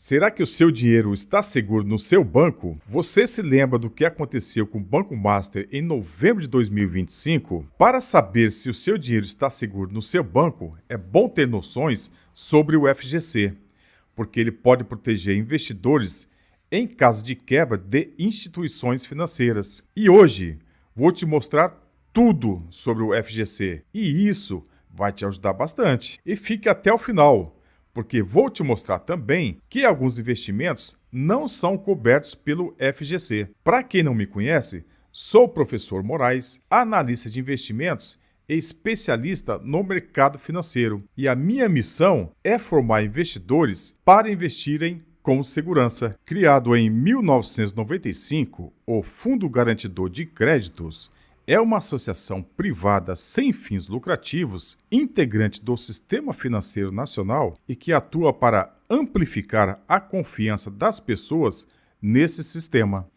Será que o seu dinheiro está seguro no seu banco? Você se lembra do que aconteceu com o Banco Master em novembro de 2025? Para saber se o seu dinheiro está seguro no seu banco, é bom ter noções sobre o FGC, porque ele pode proteger investidores em caso de quebra de instituições financeiras. E hoje vou te mostrar tudo sobre o FGC e isso vai te ajudar bastante. E fique até o final, porque vou te mostrar também que alguns investimentos não são cobertos pelo FGC. Para quem não me conhece, sou o professor Moraes, analista de investimentos e especialista no mercado financeiro. E a minha missão é formar investidores para investirem com segurança. Criado em 1995, o Fundo Garantidor de Créditos é uma associação privada sem fins lucrativos, integrante do Sistema Financeiro Nacional e que atua para amplificar a confiança das pessoas nesse sistema.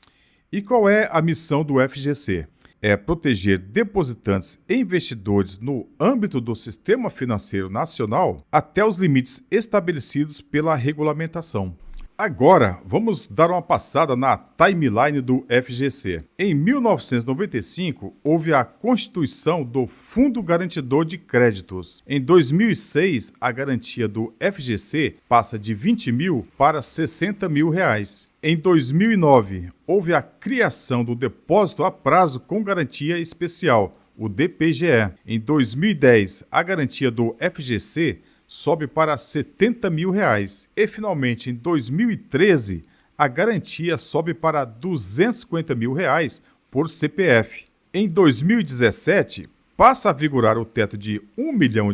E qual é a missão do FGC? É proteger depositantes e investidores no âmbito do Sistema Financeiro Nacional até os limites estabelecidos pela regulamentação. Agora, vamos dar uma passada na timeline do FGC. Em 1995, houve a constituição do Fundo Garantidor de Créditos. Em 2006, a garantia do FGC passa de 20 mil para 60 mil reais. Em 2009, houve a criação do Depósito a Prazo com Garantia Especial, o DPGE. Em 2010, a garantia do FGC sobe para 70 mil reais. E, finalmente, em 2013, a garantia sobe para 250 mil reais por CPF. Em 2017, passa a vigorar o teto de R$ 1 milhão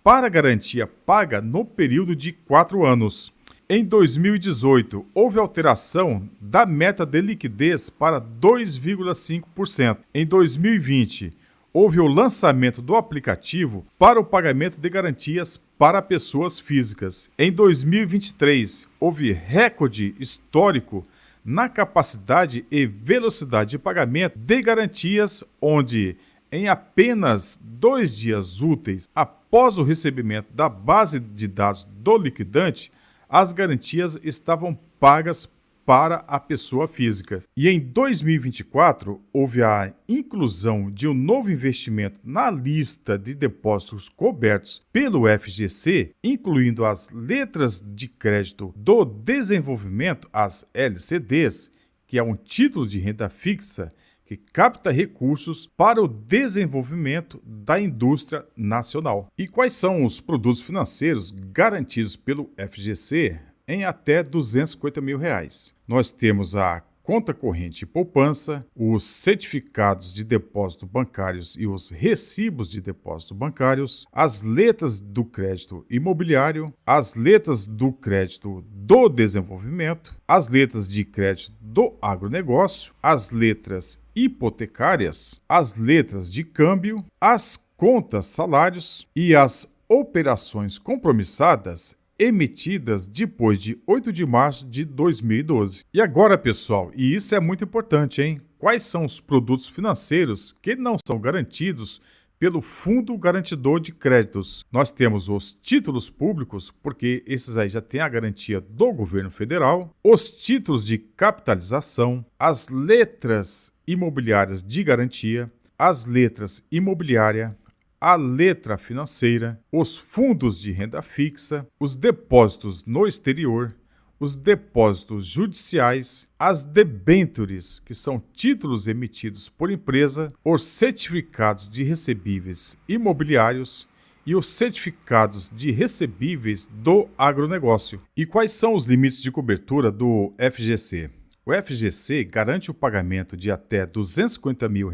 para a garantia paga no período de 4 anos. Em 2018, houve alteração da meta de liquidez para 2,5%. Em 2020, houve o lançamento do aplicativo para o pagamento de garantias para pessoas físicas. Em 2023, houve recorde histórico na capacidade e velocidade de pagamento de garantias, onde, em apenas 2 dias úteis após o recebimento da base de dados do liquidante, as garantias estavam pagas para a pessoa física. E em 2024, houve a inclusão de um novo investimento na lista de depósitos cobertos pelo FGC, incluindo as letras de crédito do desenvolvimento, as LCDs, que é um título de renda fixa que capta recursos para o desenvolvimento da indústria nacional. E quais são os produtos financeiros garantidos pelo FGC? Em até 250 mil reais. Nós temos a conta corrente e poupança, os certificados de depósito bancários e os recibos de depósito bancários, as letras do crédito imobiliário, as letras do crédito do desenvolvimento, as letras de crédito do agronegócio, as letras hipotecárias, as letras de câmbio, as contas salários e as operações compromissadas emitidas depois de 8 de março de 2012. E agora, pessoal, e isso é muito importante, hein? Quais são os produtos financeiros que não são garantidos pelo Fundo Garantidor de Créditos? Nós temos os títulos públicos, porque esses aí já têm a garantia do governo federal, os títulos de capitalização, as letras imobiliárias de garantia, as letras imobiliária, a letra financeira, os fundos de renda fixa, os depósitos no exterior, os depósitos judiciais, as debêntures, que são títulos emitidos por empresa, os certificados de recebíveis imobiliários e os certificados de recebíveis do agronegócio. E quais são os limites de cobertura do FGC? O FGC garante o pagamento de até R$ 250 mil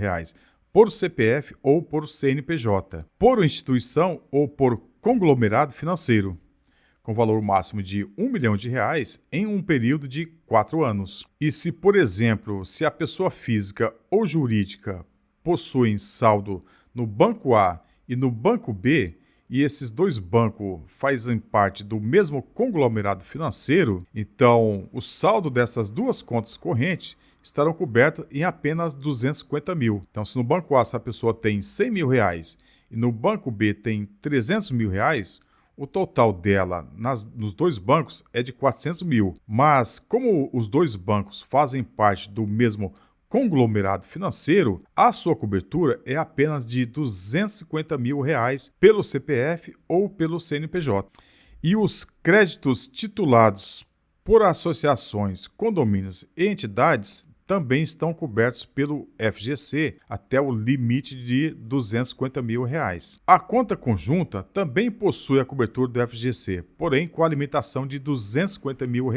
por CPF ou por CNPJ, por instituição ou por conglomerado financeiro, com valor máximo de R$ 1 milhão em um período de 4 anos. E se, por exemplo, se a pessoa física ou jurídica possuem saldo no Banco A e no Banco B, e esses dois bancos fazem parte do mesmo conglomerado financeiro, então o saldo dessas duas contas correntes estarão cobertos em apenas 250 mil. Então, se no Banco A essa pessoa tem 100 mil reais e no Banco B tem 300 mil reais, O total dela nos dois bancos é de 400 mil, mas como os dois bancos fazem parte do mesmo conglomerado financeiro, a sua cobertura é apenas de R$ 250 mil pelo CPF ou pelo CNPJ. E os créditos titulados por associações, condomínios e entidades também estão cobertos pelo FGC até o limite de R$ 250 mil. A conta conjunta também possui a cobertura do FGC, porém com a limitação de R$ 250 mil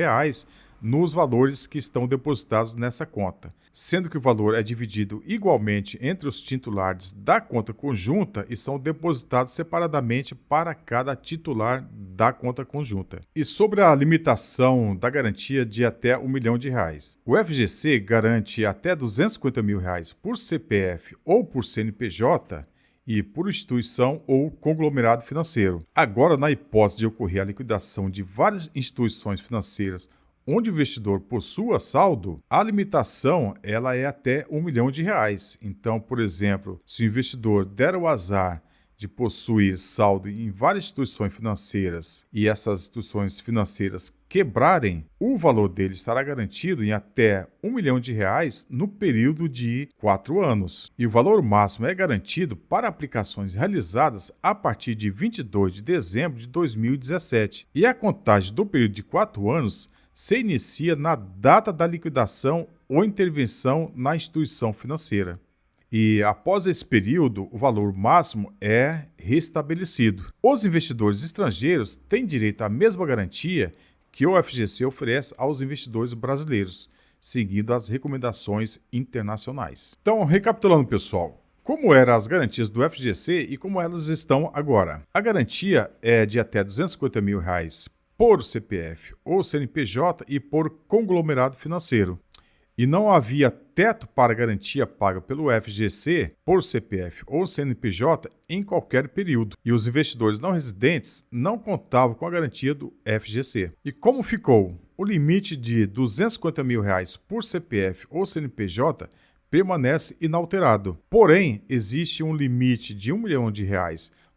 nos valores que estão depositados nessa conta, sendo que o valor é dividido igualmente entre os titulares da conta conjunta e são depositados separadamente para cada titular da conta conjunta. E sobre a limitação da garantia de até R$ 1 milhão, o FGC garante até R$ 250 mil por CPF ou por CNPJ e por instituição ou conglomerado financeiro. Agora, na hipótese de ocorrer a liquidação de várias instituições financeiras onde o investidor possua saldo, a limitação ela é até R$ 1 milhão. Então, por exemplo, se o investidor der o azar de possuir saldo em várias instituições financeiras e essas instituições financeiras quebrarem, o valor dele estará garantido em até R$ 1 milhão no período de 4 anos. E o valor máximo é garantido para aplicações realizadas a partir de 22 de dezembro de 2017. E a contagem do período de 4 anos se inicia na data da liquidação ou intervenção na instituição financeira. E após esse período, o valor máximo é restabelecido. Os investidores estrangeiros têm direito à mesma garantia que o FGC oferece aos investidores brasileiros, seguindo as recomendações internacionais. Então, recapitulando, pessoal, como eram as garantias do FGC e como elas estão agora. A garantia é de até R$ 250 mil por CPF ou CNPJ e por conglomerado financeiro. E não havia teto para garantia paga pelo FGC por CPF ou CNPJ em qualquer período. E os investidores não residentes não contavam com a garantia do FGC. E como ficou? O limite de R$ 250 mil por CPF ou CNPJ permanece inalterado. Porém, existe um limite de R$ 1 milhão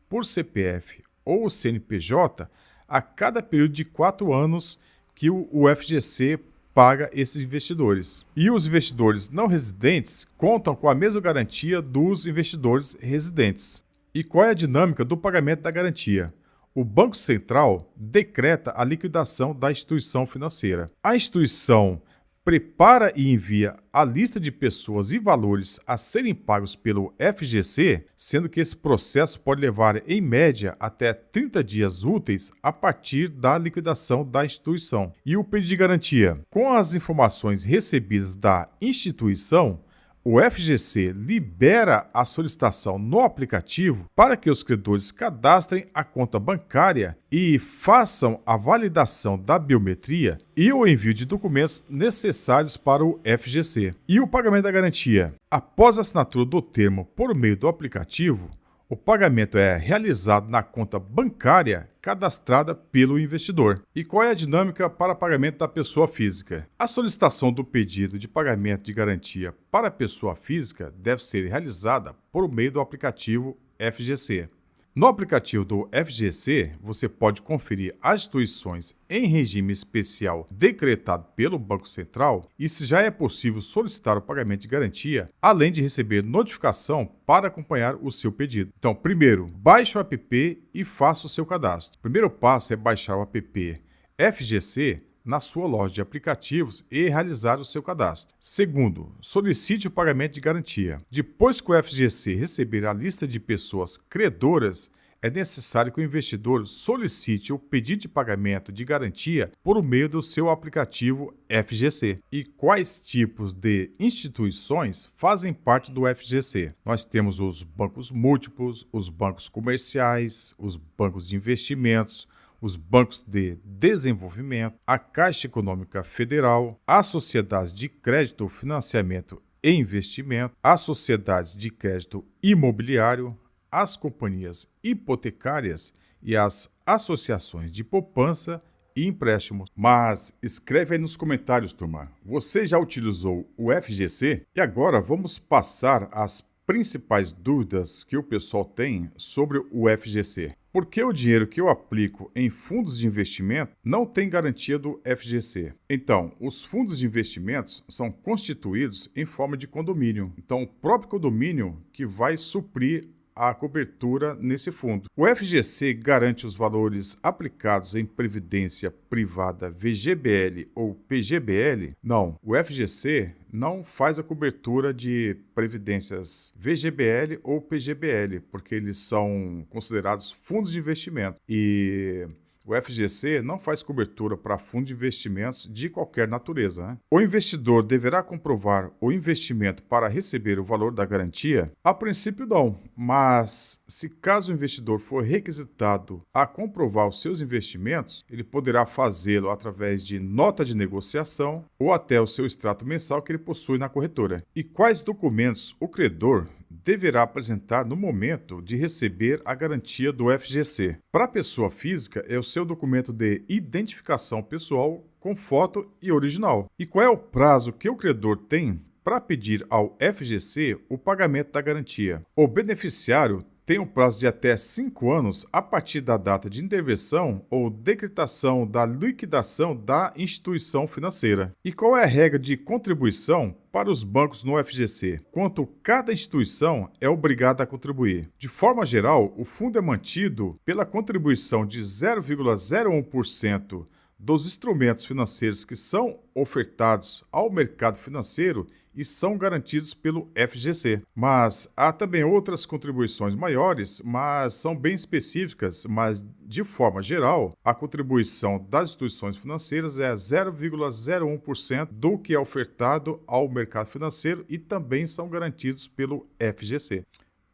por CPF ou CNPJ a cada período de 4 anos que o FGC paga esses investidores. E os investidores não residentes contam com a mesma garantia dos investidores residentes. E qual é a dinâmica do pagamento da garantia? O Banco Central decreta a liquidação da instituição financeira. A instituição prepara e envia a lista de pessoas e valores a serem pagos pelo FGC, sendo que esse processo pode levar, em média, até 30 dias úteis a partir da liquidação da instituição. E o pedido de garantia? Com as informações recebidas da instituição, o FGC libera a solicitação no aplicativo para que os credores cadastrem a conta bancária e façam a validação da biometria e o envio de documentos necessários para o FGC. E o pagamento da garantia? Após a assinatura do termo por meio do aplicativo, o pagamento é realizado na conta bancária cadastrada pelo investidor. E qual é a dinâmica para pagamento da pessoa física? A solicitação do pedido de pagamento de garantia para a pessoa física deve ser realizada por meio do aplicativo FGC. No aplicativo do FGC, você pode conferir as instituições em regime especial decretado pelo Banco Central e se já é possível solicitar o pagamento de garantia, além de receber notificação para acompanhar o seu pedido. Então, primeiro, baixe o app e faça o seu cadastro. O primeiro passo é baixar o app FGC na sua loja de aplicativos e realizar o seu cadastro. Segundo, solicite o pagamento de garantia. Depois que o FGC receber a lista de pessoas credoras, é necessário que o investidor solicite o pedido de pagamento de garantia por meio do seu aplicativo FGC. E quais tipos de instituições fazem parte do FGC? Nós temos os bancos múltiplos, os bancos comerciais, os bancos de investimentos, os bancos de desenvolvimento, a Caixa Econômica Federal, as sociedades de crédito, financiamento e investimento, as sociedades de crédito imobiliário, as companhias hipotecárias e as associações de poupança e empréstimos. Mas escreve aí nos comentários, turma. Você já utilizou o FGC? E agora vamos passar as principais dúvidas que o pessoal tem sobre o FGC. Porque o dinheiro que eu aplico em fundos de investimento não tem garantia do FGC. Então, os fundos de investimentos são constituídos em forma de condomínio. Então, o próprio condomínio que vai suprir a cobertura nesse fundo. O FGC garante os valores aplicados em previdência privada VGBL ou PGBL? Não, o FGC não faz a cobertura de previdências VGBL ou PGBL, porque eles são considerados fundos de investimento e o FGC não faz cobertura para fundos de investimentos de qualquer natureza, né? O investidor deverá comprovar o investimento para receber o valor da garantia? A princípio não, mas se caso o investidor for requisitado a comprovar os seus investimentos, ele poderá fazê-lo através de nota de negociação ou até o seu extrato mensal que ele possui na corretora. E quais documentos o credor deverá apresentar no momento de receber a garantia do FGC? Para a pessoa física, é o seu documento de identificação pessoal com foto e original. E qual é o prazo que o credor tem para pedir ao FGC o pagamento da garantia? O beneficiário tem um prazo de até 5 anos a partir da data de intervenção ou decretação da liquidação da instituição financeira. E qual é a regra de contribuição para os bancos no FGC? Quanto cada instituição é obrigada a contribuir. De forma geral, o fundo é mantido pela contribuição de 0,01% dos instrumentos financeiros que são ofertados ao mercado financeiro e são garantidos pelo FGC. Mas há também outras contribuições maiores, mas são bem específicas, mas de forma geral, a contribuição das instituições financeiras é 0,01% do que é ofertado ao mercado financeiro e também são garantidos pelo FGC.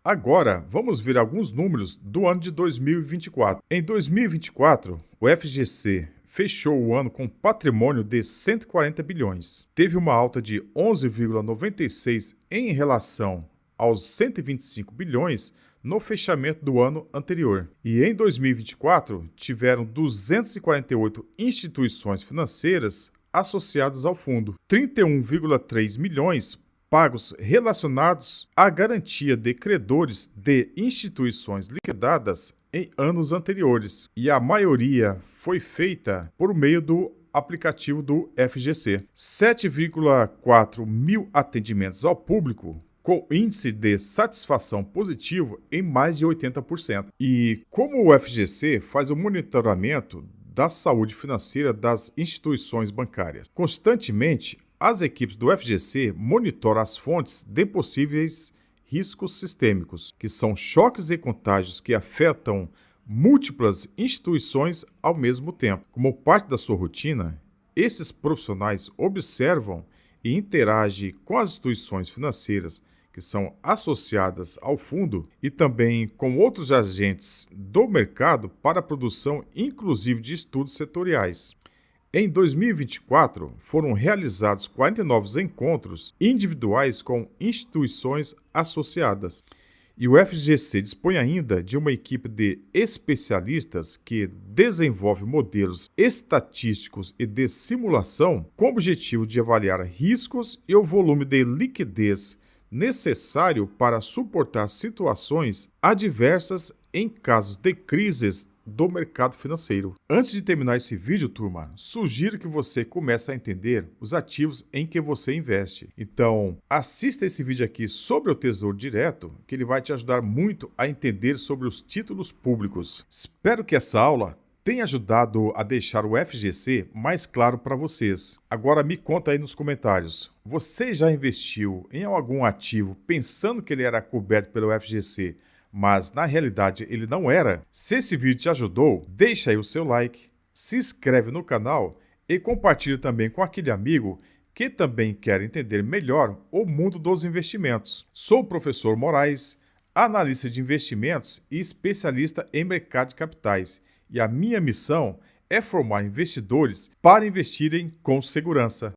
Agora, vamos ver alguns números do ano de 2024. Em 2024, o FGC fechou o ano com patrimônio de 140 bilhões. Teve uma alta de 11,96% em relação aos 125 bilhões no fechamento do ano anterior. E em 2024, tiveram 248 instituições financeiras associadas ao fundo. 31,3 milhões pagos relacionados à garantia de credores de instituições liquidadas em anos anteriores, e a maioria foi feita por meio do aplicativo do FGC. 7,4 mil atendimentos ao público, com índice de satisfação positivo em mais de 80%. E como o FGC faz o monitoramento da saúde financeira das instituições bancárias? Constantemente, as equipes do FGC monitoram as fontes de possíveis riscos sistêmicos, que são choques e contágios que afetam múltiplas instituições ao mesmo tempo. Como parte da sua rotina, esses profissionais observam e interagem com as instituições financeiras que são associadas ao fundo e também com outros agentes do mercado para a produção, inclusive de estudos setoriais. Em 2024, foram realizados 49 encontros individuais com instituições associadas. E o FGC dispõe ainda de uma equipe de especialistas que desenvolve modelos estatísticos e de simulação com o objetivo de avaliar riscos e o volume de liquidez necessário para suportar situações adversas em casos de crises do mercado financeiro. Antes de terminar esse vídeo, turma, sugiro que você comece a entender os ativos em que você investe. Então, assista esse vídeo aqui sobre o Tesouro Direto, que ele vai te ajudar muito a entender sobre os títulos públicos. Espero que essa aula tenha ajudado a deixar o FGC mais claro para vocês. Agora me conta aí nos comentários. Você já investiu em algum ativo pensando que ele era coberto pelo FGC, mas na realidade ele não era? Se esse vídeo te ajudou, deixa aí o seu like, se inscreve no canal e compartilha também com aquele amigo que também quer entender melhor o mundo dos investimentos. Sou o professor Moraes, analista de investimentos e especialista em mercado de capitais, e a minha missão é formar investidores para investirem com segurança.